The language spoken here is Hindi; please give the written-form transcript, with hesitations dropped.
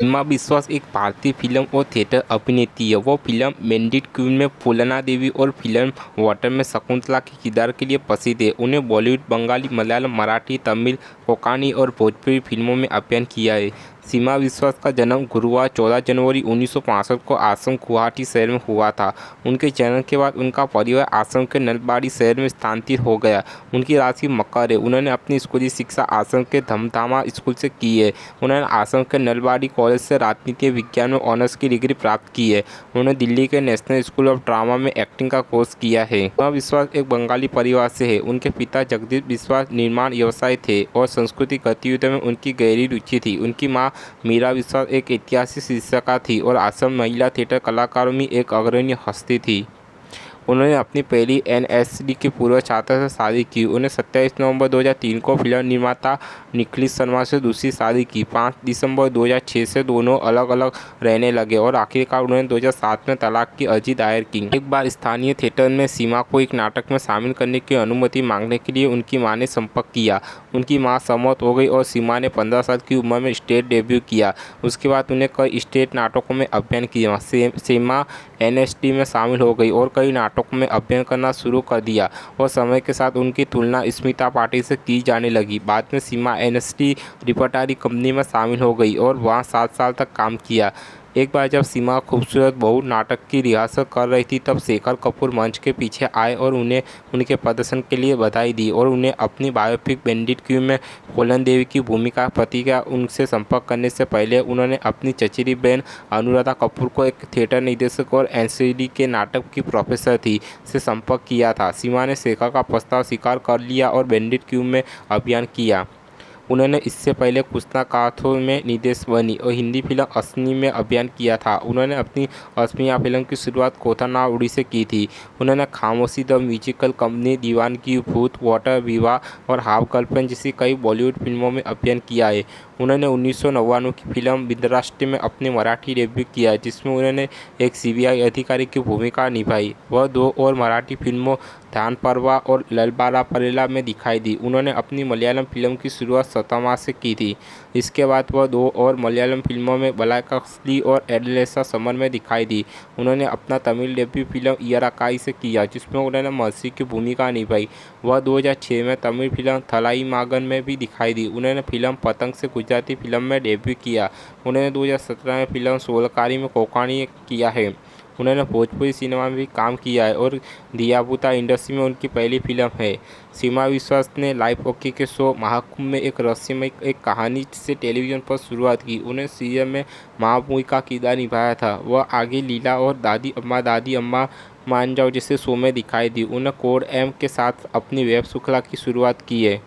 सीमा विश्वास एक भारतीय फिल्म और थिएटर अभिनेत्री है। वो फिल्म बैंडिट क्वीन में फूलना देवी और फिल्म वाटर में शकुंतला के किरदार के लिए प्रसिद्ध है। उन्हें बॉलीवुड, बंगाली, मलयालम, मराठी, तमिल, कोंकणी और भोजपुरी फिल्मों में अभिनय किया है। सीमा विश्वास का जन्म गुरुवार 14 जनवरी 1965 को आसाम गुवाहाटी शहर में हुआ था। उनके जन्म के बाद उनका परिवार आसाम के नलबाड़ी शहर में स्थानांतरित हो गया। उनकी राशि मकर है। उन्होंने अपनी स्कूली शिक्षा आसाम के धमधामा स्कूल से की है। उन्होंने आसाम के नलबाड़ी कॉलेज से राजनीति विज्ञान में ऑनर्स की डिग्री प्राप्त की है। उन्होंने दिल्ली के नेशनल स्कूल ऑफ ड्रामा में एक्टिंग का कोर्स किया है। सीमा विश्वास एक बंगाली परिवार से है। उनके पिता जगदीश विश्वास निर्माण व्यवसाय थे और सांस्कृतिक गतिविधियों में उनकी गहरी रुचि थी। उनकी मां मीरा विश्वास एक ऐतिहासिक शिक्षिका थी और असम महिला थिएटर कलाकारों में एक अग्रणी हस्ती थी। उन्होंने अपनी पहली एनएसडी के पूर्व छात्र से शादी की। उन्हें 27 नवंबर 2003 को फिल्म निर्माता निखिल शर्मा से दूसरी शादी की। 5 दिसंबर 2006 से दोनों अलग अलग रहने लगे और आखिरकार उन्होंने 2007 में तलाक की अर्जी दायर की। एक बार स्थानीय थिएटर में सीमा को एक नाटक में शामिल करने की अनुमति मांगने के लिए उनकी मां ने संपर्क किया। उनकी मां सहमत हो गई और सीमा ने 15 साल की उम्र में स्टेज डेब्यू किया। उसके बाद उन्हें कई स्टेज नाटकों में अभिनय किया। सीमा एनएसडी में शामिल हो गई और कई नाटकों में अभिनय करना शुरू कर दिया और समय के साथ उनकी तुलना स्मिता पाटिल से की जाने लगी। बाद में सीमा एनएसडी रिपर्टरी कंपनी में शामिल हो गई और वहां 7 साल तक काम किया। एक बार जब सीमा खूबसूरत बहू नाटक की रिहर्सल कर रही थी तब शेखर कपूर मंच के पीछे आए और उन्हें उनके प्रदर्शन के लिए बधाई दी और उन्हें अपनी बायोपिक बैंडिट क्वीन में फूलन देवी की भूमिका प्रतिज्ञा। उनसे संपर्क करने से पहले उन्होंने अपनी चचेरी बहन अनुराधा कपूर को एक थिएटर निर्देशक और एनसीडी के नाटक की प्रोफेसर थी से संपर्क किया था। सीमा ने शेखर का प्रस्ताव स्वीकार कर लिया और बैंडिट क्वीन में अभिनय किया। उन्होंने इससे पहले कुछ काथों में निर्देशक बनी और हिंदी फिल्म असनी में अभिनय किया था। उन्होंने अपनी असमिया फिल्म की शुरुआत कोथाना उड़ी से की थी। उन्होंने खामोशी द म्यूजिकल कंपनी, दीवानगी, भूत, वाटर, विवाह और हाफ गर्लफ्रेंड जैसी कई बॉलीवुड फिल्मों में अभिनय किया है। उन्होंने 1999 की फिल्म बिंद्राष्टमी में अपनी मराठी डेब्यू किया जिसमें उन्होंने एक सीबीआई अधिकारी की भूमिका निभाई। वह 2 और मराठी फिल्मों ध्यान पर्वा और ललबाला परेला में दिखाई दी। उन्होंने अपनी मलयालम फिल्म की शुरुआत सतमा से की थी। इसके बाद वह 2 और मलयालम फिल्मों में बलाकस्ली और एडलेसा समर में दिखाई दी। उन्होंने अपना तमिल डेब्यू फिल्म इयराकाई से किया जिसमें उन्होंने मर्सी की भूमिका निभाई। वह 2006 में तमिल फिल्म थलाई मागन में भी दिखाई दी। उन्होंने फिल्म पतंग से गुजराती फिल्म में डेब्यू किया। उन्होंने 2017 में फिल्म सोलकारी में कोंकणी किया है। उन्होंने भोजपुरी सिनेमा में भी काम किया है और दियाबुता इंडस्ट्री में उनकी पहली फिल्म है। सीमा विश्वास ने लाइव ओके के शो महाकुंभ में एक रहस्यमय एक कहानी से टेलीविजन पर शुरुआत की। उन्हें सीरियल में महाभूमि का किरदार निभाया था। वह आगे लीला और दादी अम्मा मान जाओ जैसे शो में दिखाई दी। उन्हें कोड एम के साथ अपनी वेब श्रृंखला की शुरुआत की है।